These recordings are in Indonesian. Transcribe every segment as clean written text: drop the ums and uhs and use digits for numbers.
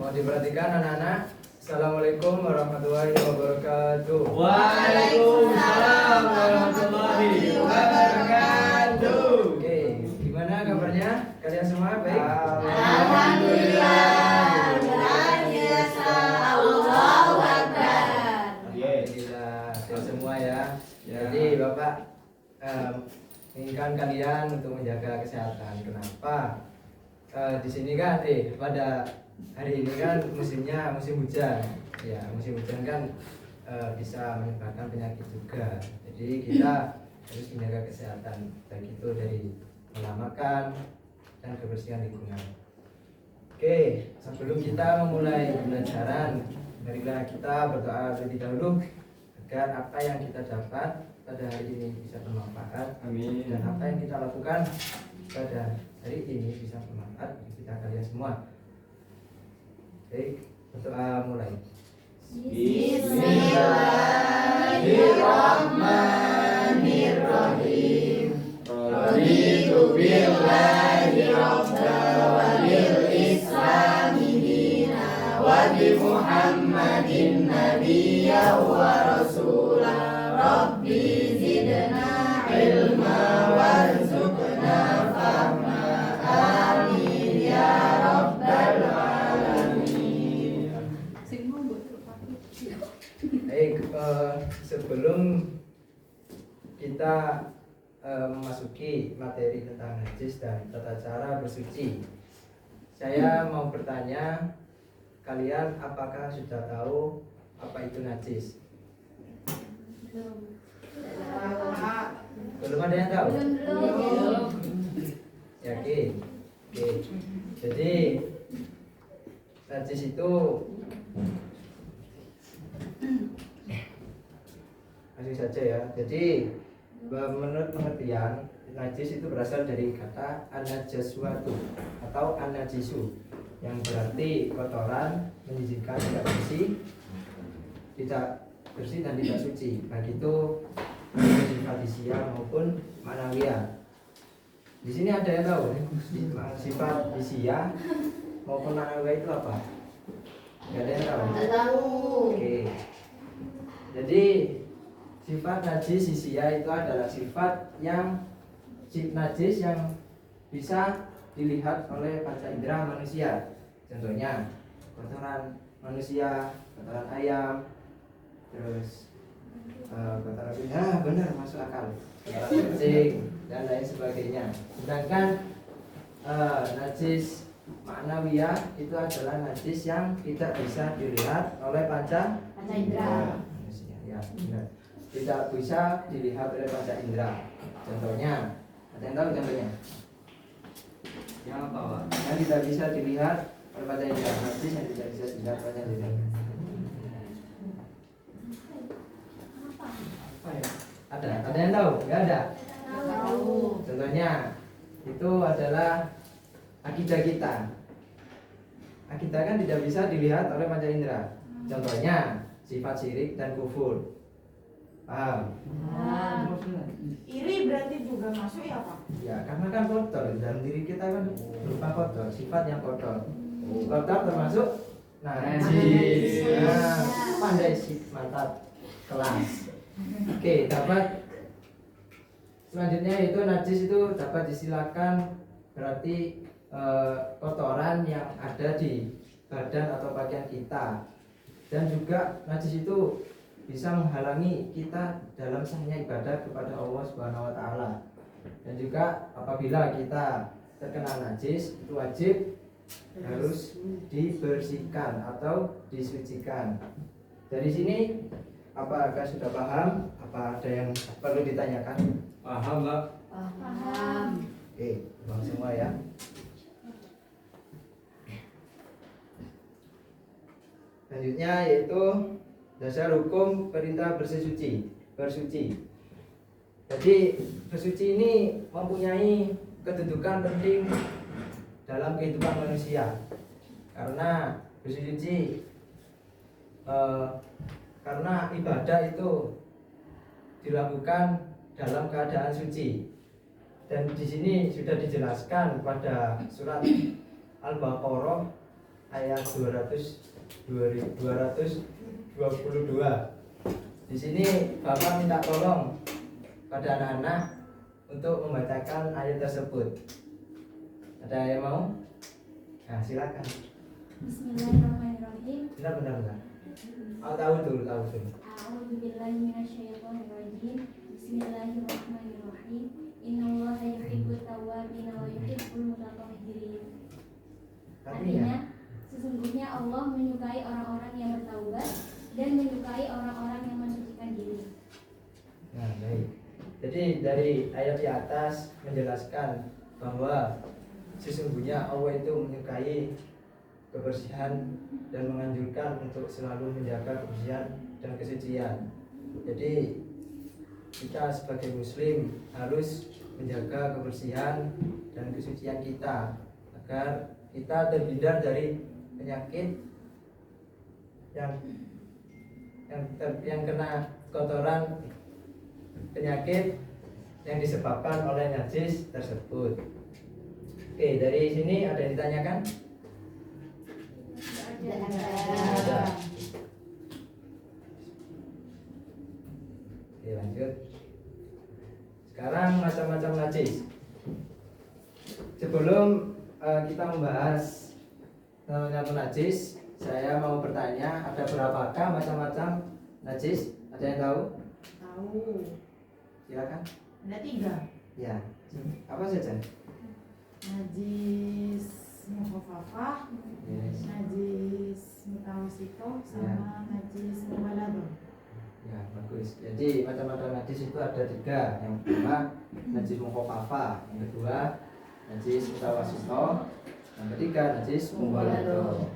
Mau diperhatikan anak-anak. Assalamualaikum warahmatullahi wabarakatuh. Waalaikumsalam warahmatullahi wabarakatuh. Oke, gimana kabarnya kalian semua? Baik? Alhamdulillah, luar biasa. Allahu Akbar. Alhamdulillah, sehat semua ya. Jadi Bapak inginkan kalian untuk menjaga kesehatan. Kenapa? Di sini kan pada hari ini kan musimnya musim hujan. Ya, musim hujan kan bisa menyebabkan penyakit juga. Jadi kita harus menjaga kesehatan, baik itu dari pola makan dan kebersihan lingkungan. Oke, sebelum kita memulai pembelajaran, marilah kita berdoa terlebih dahulu agar apa yang kita dapat pada hari ini bisa bermanfaat. Amin. Dan apa yang kita lakukan pada hari ini bisa bermanfaat bagi kita kalian semua. Baik, berdoa mulai. Bismillahirrahmanirrahim. Raditu billahi rabban wa bil islami dinan wa bi Muhammadin nabiyyan wa rasulan. Rabbi zidna ilma warzuqna fahma. Amin ya rabbal alamin. Baik, sebelum kita memasuki materi tentang najis dan tata cara bersuci, saya mau bertanya, kalian apakah sudah tahu apa itu najis? Belum ada yang tahu? Yakin? Oke. Jadi najis itu langsung saja ya. Jadi menurut pengertian najis itu berasal dari kata an-najaswatu atau an-najisu, yang berarti kotoran, menjijikkan, tidak bersih dan tidak suci, baik itu sifat hisiah maupun ma'nawiyah. Di sini ada yang tahu sifat hisiah maupun ma'nawiyah itu apa? Nggak ada yang tahu? Tahu. Oke. Jadi sifat najis hisiah itu adalah sifat najis yang bisa dilihat oleh panca indera manusia. Contohnya kotoran manusia, kotoran ayam, terus kotoran benar masuk akal, kotoran kucing dan lain sebagainya. Sedangkan najis ma'nawiyah itu adalah najis yang tidak bisa dilihat oleh panca indera manusia. Ya, benar. Tidak bisa dilihat oleh panca indera. Contohnya, ada yang tahu contohnya? Yang apa, Pak? Yang tidak bisa dilihat oleh panca indera, najis yang tidak bisa dilihat oleh panca indera. Apa ya? Ada yang tahu? Nggak ada. tahu. Contohnya itu adalah akidah kita. Akidah kan tidak bisa dilihat oleh panca indera. Contohnya sifat syirik dan kufur. Paham? Iri berarti juga masuk ya Pak? Ya, karena kan kotor dalam diri kita kan berupa kotor, sifat yang kotor. Kotor termasuk najis. Nah, pandai sih, mantap, kelas. Oke, dapat. Selanjutnya itu najis itu dapat disilakan berarti kotoran yang ada di badan atau pakaian kita, dan juga najis itu bisa menghalangi kita dalam sahnya ibadah kepada Allah Subhanahu wa taala. Dan juga apabila kita terkena najis itu wajib harus dibersihkan atau disucikan. Dari sini apakah sudah paham? Apa ada yang perlu ditanyakan? Paham, Pak? Paham. Oke, bang semua ya. Selanjutnya yaitu dasar hukum perintah bersuci. Jadi bersuci ini mempunyai kedudukan penting dalam kehidupan manusia, karena bersuci karena ibadah itu dilakukan dalam keadaan suci. Dan di sini sudah dijelaskan pada surat Al-Baqarah ayat 222. Di sini Bapak minta tolong pada anak-anak untuk membacakan ayat tersebut. Ada yang mau? Nah, silakan. Bismillahirrahmanirrahim. Benar. Oh, tahu dulu. A'udzubillahi minasyaitonirrajim. Bismillahirrahmanirrahim. Innallaha yuhibbut tawwabin wa yuhibbul mutatahhirin. Artinya, sesungguhnya Allah menyukai orang-orang yang bertaubat dan menyukai orang-orang yang mensucikan diri. Nah, baik. Jadi dari ayat di atas menjelaskan bahwa sesungguhnya Allah itu menyukai kebersihan dan menganjurkan untuk selalu menjaga kebersihan dan kesucian. Jadi kita sebagai muslim harus menjaga kebersihan dan kesucian kita agar kita terhindar dari penyakit yang kena kotoran penyakit yang disebabkan oleh najis tersebut. Oke, dari sini ada yang ditanyakan? Ada. Oke, lanjut. Sekarang macam-macam najis. Sebelum kita membahas macam najis, saya mau bertanya, ada berapakah macam-macam najis? Ada yang tahu? Tahu. Silakan. Ada 3. Ya. Apa saja? Najis mukhafafah, Yes. najis mutawasito, sama najis mubalaghah. Ya, bagus. Jadi macam-macam najis itu ada 3. Yang pertama najis mukhafafah, yang kedua najis mutawasito, yang ketiga najis mubalaghah.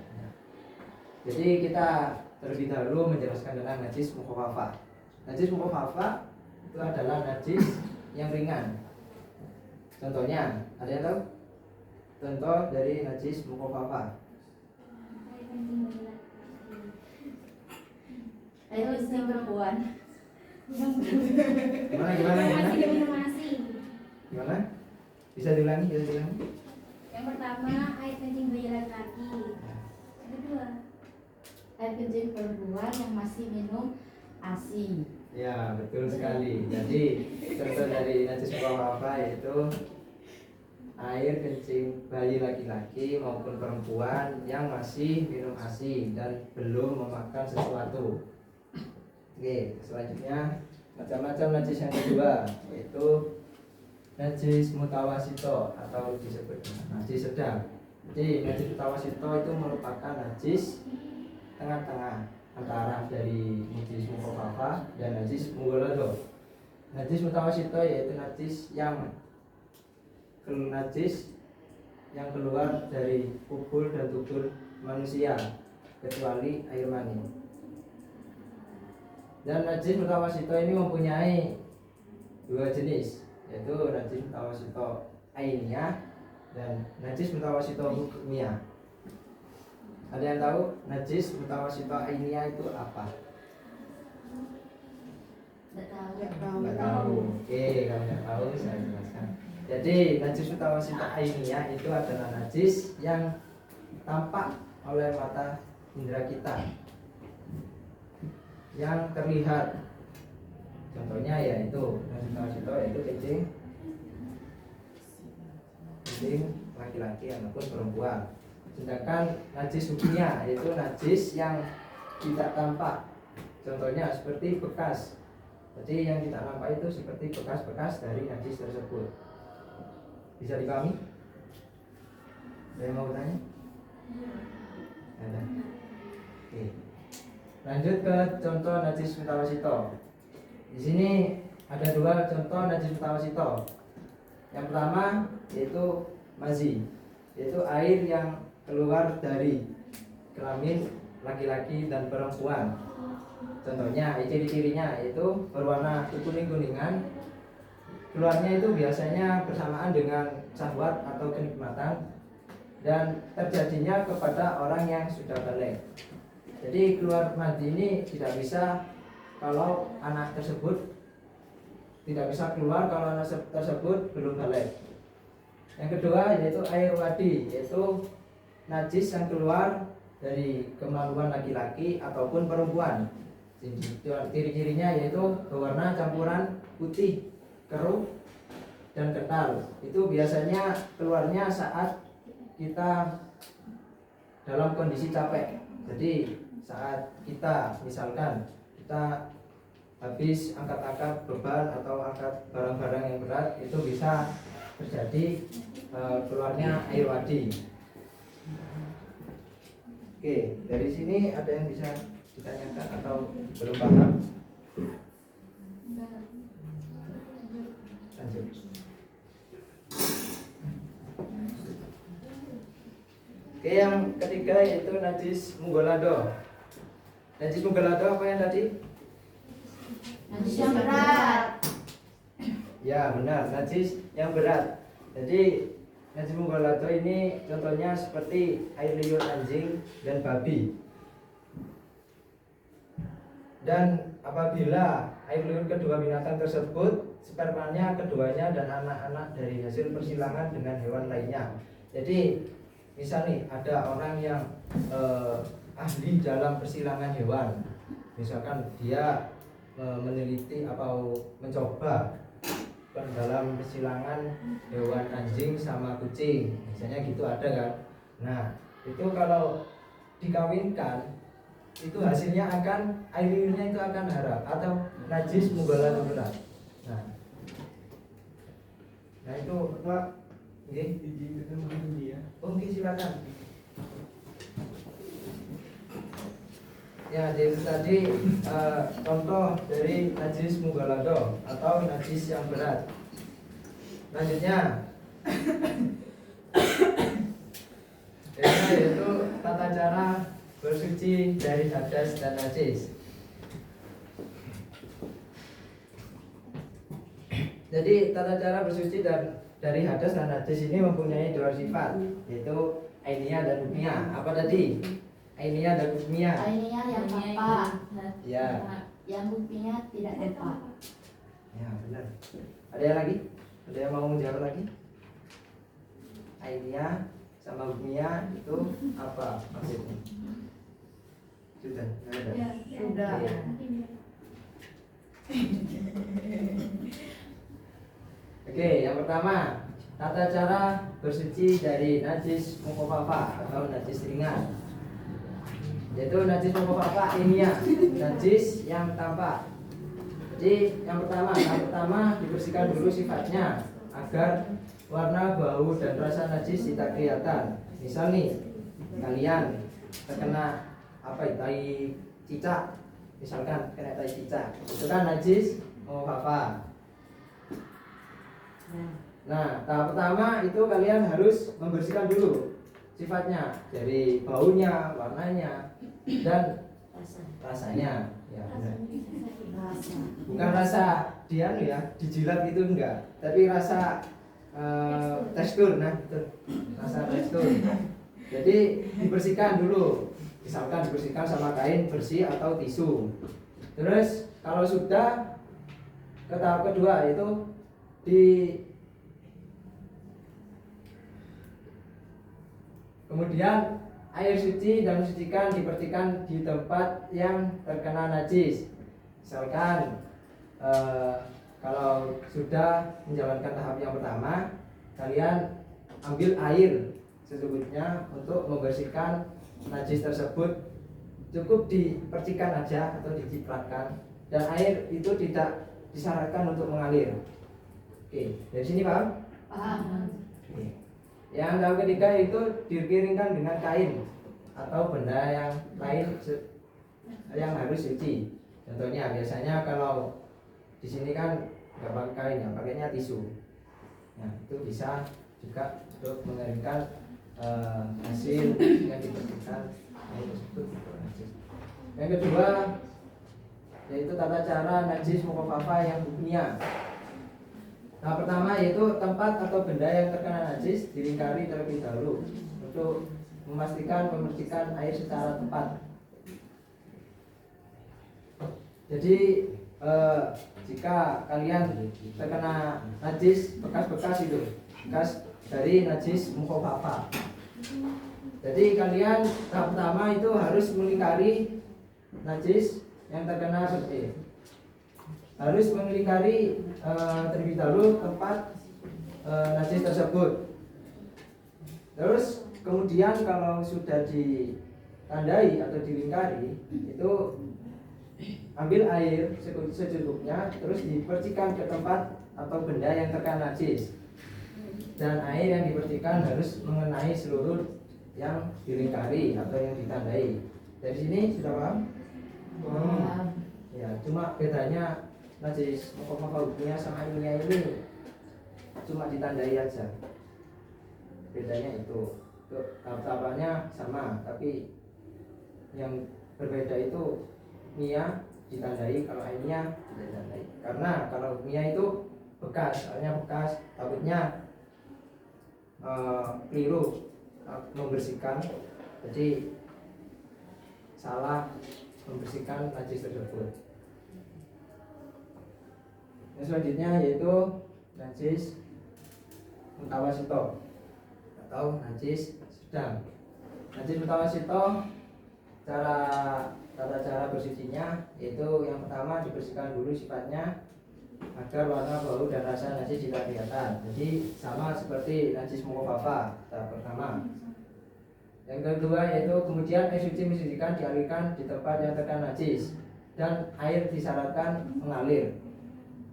Jadi kita terlebih dahulu menjelaskan tentang najis mukhafafah. Najis mukhafafah itu adalah najis yang ringan. Contohnya, ada yang tahu? Contoh dari najis mukhafafah. Air kencing perempuan. Gimana? Bisa diulangi? Yang pertama, air kencing bayi laki-laki. Yang kedua, Air kencing perempuan yang masih minum ASI. Ya, betul sekali. Jadi contoh dari najis mukhafafah yaitu air kencing bayi laki-laki maupun perempuan yang masih minum ASI dan belum memakan sesuatu. Oke, selanjutnya macam-macam najis yang kedua yaitu najis mutawasito atau disebut najis sedang. Jadi najis mutawasito itu merupakan najis tengah-tengah antara dari najis mukhafafah dan najis mubalaghah. Najis mutawasito yaitu najis yang keluar dari kubur dan tubuh manusia kecuali air mani. Dan najis mutawasito ini mempunyai 2 jenis, yaitu najis mutawasito ainiyah dan najis mutawasito hukmiyah. Ada yang tahu najis mutawasito ainiyah itu apa? Nggak tahu. Oke, kalau nggak tahu saya jelaskan. Jadi najis mutawasito ainiyah itu adalah najis yang tampak oleh mata indera kita, yang terlihat. Contohnya yaitu najis mutawasito yaitu kencing laki-laki ataupun perempuan. Sedangkan najis hukmiyah yaitu najis yang tidak tampak. Contohnya seperti bekas. Jadi yang tidak nampak itu seperti bekas-bekas dari najis tersebut. Bisa dipahami? Ada yang mau bertanya? Ada. Oke. Lanjut ke contoh najis mutawasito. Di sini ada 2 contoh najis mutawasito. Yang pertama yaitu mazi, yaitu air yang keluar dari kelamin laki-laki dan perempuan. Contohnya, ciri-cirinya yaitu berwarna kuning-kuningan. Keluarnya itu biasanya bersamaan dengan syahwat atau kenikmatan dan terjadinya kepada orang yang sudah balik. Jadi keluar madi ini tidak bisa kalau anak tersebut tidak bisa keluar kalau anak tersebut belum balik. Yang kedua yaitu air wadi, yaitu najis yang keluar dari kemaluan laki-laki ataupun perempuan. Ciri-cirinya yaitu berwarna campuran putih, keruh, dan kental. Itu biasanya keluarnya saat kita dalam kondisi capek. Jadi saat kita misalkan kita habis angkat-angkat beban atau angkat barang-barang yang berat, itu bisa terjadi keluarnya air wadi. Oke, dari sini ada yang bisa ditanyakan atau belum paham? Lanjut. Oke, yang ketiga yaitu najis mughalladho. Najis mughalladho apa yang tadi? Najis yang berat. Ya benar, najis yang berat. Jadi najis mughalladho ini contohnya seperti air liur anjing dan babi. Dan apabila air liur kedua binatang tersebut, spermanya keduanya dan anak-anak dari hasil persilangan dengan hewan lainnya. Jadi misal nih ada orang yang ahli dalam persilangan hewan, misalkan dia meneliti atau mencoba dalam persilangan hewan anjing sama kucing, misalnya gitu ada kan. Nah itu kalau dikawinkan, itu hasilnya akan air liurnya itu akan haram atau najis mughalladho berat. Nah itu Pak, oke silakan. Ya, jadi tadi contoh dari najis mughalladho atau najis yang berat. Selanjutnya yaitu tata cara bersuci dari hadas dan najis. Jadi tata cara bersuci dari hadas dan najis ini mempunyai dua sifat, yaitu ainiyah dan hukmiyah. Apa tadi? Ainiyah dan hukmiyah. Ainiyah yang tampak, Ya. yang hukmiyah tidak tampak. Ya benar. Ada yang lagi? Ada yang mau menjawab lagi? Ainiyah sama hukmiyah itu apa maksudnya? Sudah, nggak ada. Sudah. Oke. Oke, yang pertama tata cara bersuci dari najis mukhaffafah atau najis ringan. Yaitu najis mukhaffafah ainiyah, najis yang tampak. Jadi yang pertama dibersihkan dulu sifatnya agar warna, bau dan rasa najis tidak kelihatan. Misal nih kalian terkena tai cicak, misalkan kena tai cicak, itu kan najis mukhaffafah. Nah, tahap pertama itu kalian harus membersihkan dulu sifatnya dari baunya, warnanya, dan rasanya. Ya, benar. Bukan rasa dia ya, dijilat itu enggak, tapi rasa tekstur. Nah, itu rasa tekstur. Jadi dibersihkan dulu. Misalkan dibersihkan sama kain bersih atau tisu. Terus kalau sudah ke tahap kedua itu kemudian air suci dan mensucikan dipercikan di tempat yang terkena najis. Misalkan kalau sudah menjalankan tahap yang pertama, kalian ambil air secukupnya untuk membersihkan najis tersebut. Cukup dipercikan aja atau dicipratkan, dan air itu tidak disyaratkan untuk mengalir. Oke, dari sini paham? Paham. Oke. Yang tahap ketiga itu dikiringkan dengan kain atau benda yang lain yang harus suci. Contohnya biasanya kalau di sini kan nggak pakai kain ya, pakainya tisu. Nah itu bisa juga untuk mengeringkan hasil yang dibersihkan air tersebut. Yang kedua yaitu tata cara najis mukhaffafah yang hukmiyah. Nah pertama yaitu tempat atau benda yang terkena najis dilingkari terlebih dahulu untuk memastikan pembersihan air secara tepat. Jadi jika kalian terkena najis bekas-bekas itu, bekas dari najis mukhaffafah, Jadi kalian tahap pertama itu harus melingkari najis yang terkena harus melingkari terlebih dahulu tempat najis tersebut. Terus kemudian kalau sudah ditandai atau dilingkari, itu ambil air secukupnya, terus dipercikan ke tempat atau benda yang terkena najis. Dan air yang dipercikan harus mengenai seluruh yang dilingkari atau yang ditandai. Dari sini sudah paham? Ya, cuma bedanya najis hukumnya sama ilmiah ini cuma ditandai aja. Bedanya itu. Tahapannya sama, tapi yang berbeda itu mia ditandai, kalau ilmiah tidak ditandai. Karena kalau mia itu bekas, soalnya bekas, takutnya keliru membersihkan, jadi salah membersihkan najis tersebut. Yang selanjutnya yaitu najis mutawasito atau najis sedang. Najis mutawasito, tata cara bersucinya yaitu yang pertama dibersihkan dulu sifatnya agar warna, bau, dan rasa najis tidak kelihatan. Jadi sama seperti najis mukhafafah tahap pertama. Yang kedua yaitu kemudian air suci mensucikan dialirkan di tempat yang terkena najis dan air disyaratkan mengalir.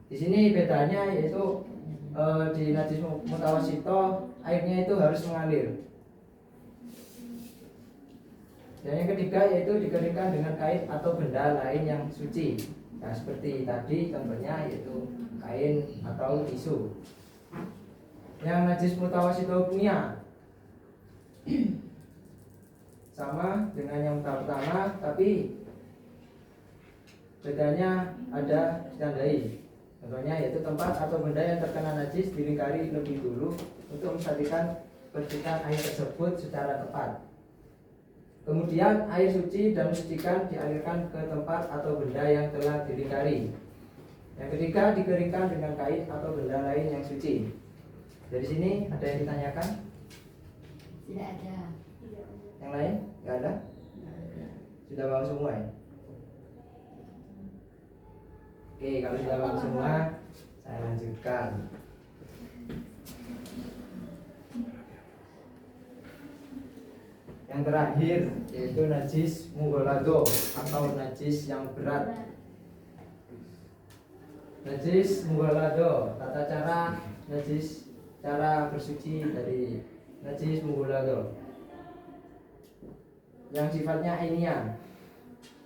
Di sini bedanya yaitu di najis mutawasito airnya itu harus mengalir. Dan yang ketiga yaitu dikeringkan dengan kain atau benda lain yang suci. Nah, seperti tadi contohnya yaitu kain atau tisu. Yang najis mutawasito punya sama dengan yang pertama, tapi bedanya ada ditandai. Contohnya yaitu tempat atau benda yang terkena najis dilingkari lebih dulu untuk memastikan percikan air tersebut secara tepat. Kemudian air suci dan mensucikan dialirkan ke tempat atau benda yang telah dilingkari. Yang ketiga dikeringkan dengan kain atau benda lain yang suci. Dari sini ada yang ditanyakan? Tidak ada. Yang lain? Nggak ada? Sudah paham semua ya? Oke, kalau sudah paham semua, saya lanjutkan. Yang terakhir yaitu najis mughalladho atau najis yang berat. Najis mughalladho, tata cara najis, cara bersuci dari najis mughalladho yang sifatnya ainiyah.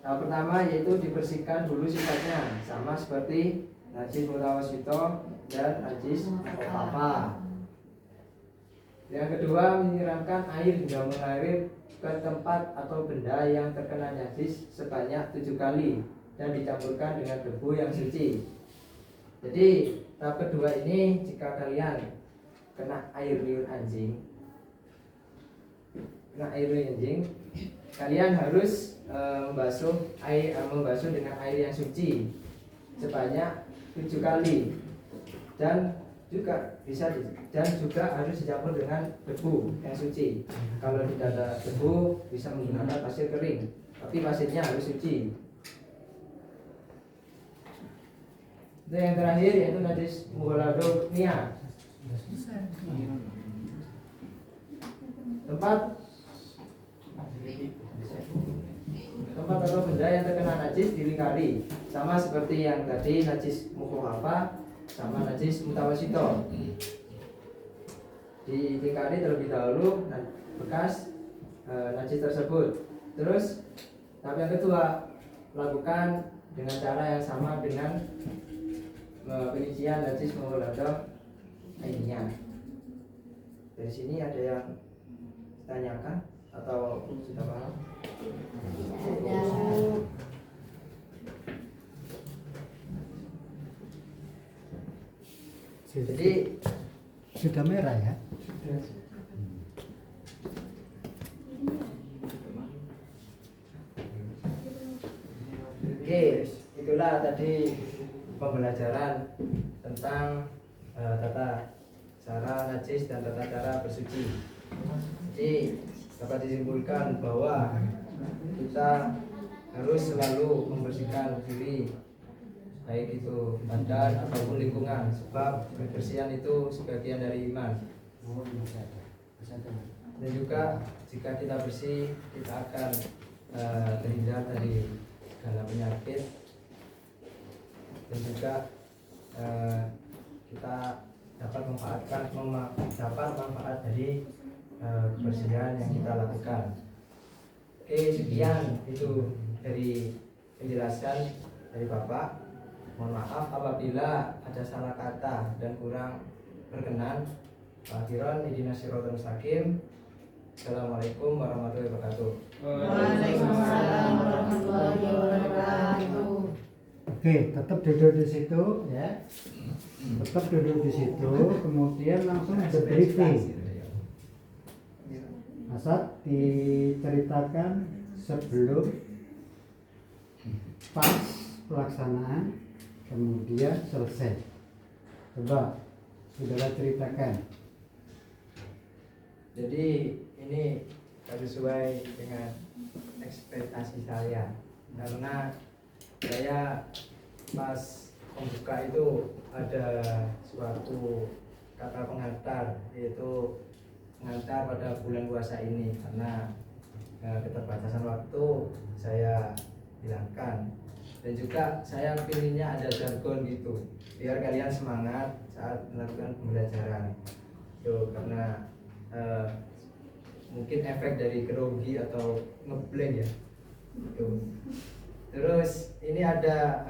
Tahap pertama yaitu dibersihkan dulu sifatnya, sama seperti najis mutawasito dan najis mukhafafah. Yang kedua, menyiramkan air hingga mengalir ke tempat atau benda yang terkena najis sebanyak 7 kali dan dicampurkan dengan debu yang suci. Jadi tahap kedua ini, jika kalian kena air liur anjing, kalian harus membasuh dengan air yang suci sebanyak 7 kali dan juga harus dicampur dengan debu yang suci. Kalau tidak ada debu bisa menggunakan pasir kering, tapi pasirnya harus suci. Dan yang terakhir yaitu najis mughalladho nia. Tempat atau benda yang terkena najis dilingkari, sama seperti yang tadi najis mukhafafah sama najis mutawasito. Dilingkari terlebih dahulu bekas najis tersebut. Terus tahap yang kedua, lakukan dengan cara yang sama dengan penyucian najis mughalladho ainiyah. Dari sini ada yang ditanyakan atau sudah paham? Jadi sudah merah ya? Oke, itulah tadi pembelajaran tentang tata cara najis dan tata cara bersuci. Jadi dapat disimpulkan bahwa kita harus selalu membersihkan diri, baik itu badan ataupun lingkungan, sebab kebersihan itu sebagian dari iman. Dan juga jika kita bersih, kita akan terhindar dari segala penyakit, dan juga kita dapat manfaat dari kebersihan yang kita lakukan. Oke, sekian itu dari penjelasan dari Bapak. Mohon maaf apabila ada salah kata dan kurang berkenan. Akhiran ihdinas siratal mustaqim. Assalamualaikum warahmatullahi wabarakatuh. Waalaikumsalam warahmatullahi wabarakatuh. Oke, tetap duduk di situ ya. Tetap duduk di situ, kemudian langsung debriefing. Asal diceritakan sebelum pas pelaksanaan, kemudian selesai. Coba saudara ceritakan. Jadi ini sesuai dengan ekspektasi saya, karena saya pas membuka itu ada suatu kata pengantar, yaitu pengantar pada bulan puasa ini, karena keterbatasan waktu saya hilangkan, dan juga saya pilihnya ada jargon gitu biar kalian semangat saat melakukan pembelajaran. Karena mungkin efek dari grogi atau ngeblank ya. Terus ini ada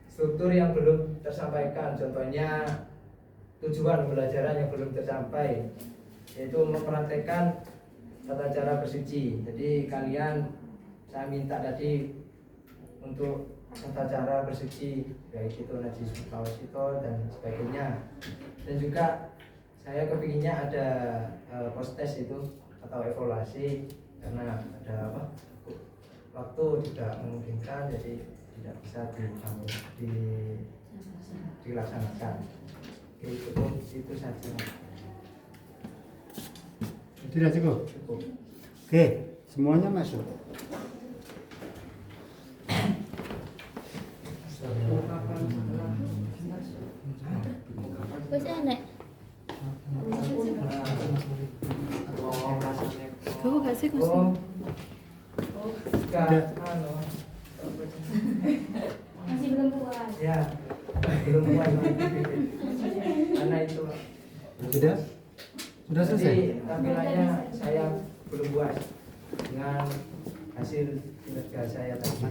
struktur yang belum tersampaikan, contohnya tujuan pembelajaran yang belum tercapai, yaitu mempraktekkan tata cara bersuci. Jadi kalian, saya minta tadi untuk tata cara bersuci, baik itu najis mutawasito dan sebagainya. Dan juga saya kepinginnya ada post-test itu atau evaluasi, karena ada waktu tidak memungkinkan, jadi tidak bisa dilaksanakan. Oke, cukup itu saja. Tidak cukup? Cukup. Oke, semuanya masuk. Wes enek. Kamu kasih kursi. Masih belum puas. Ya, belum puas. Karena itu. Sudah? Sudah selesai? Jadi tampilannya saya belum puas dengan hasil kinerja saya tadi.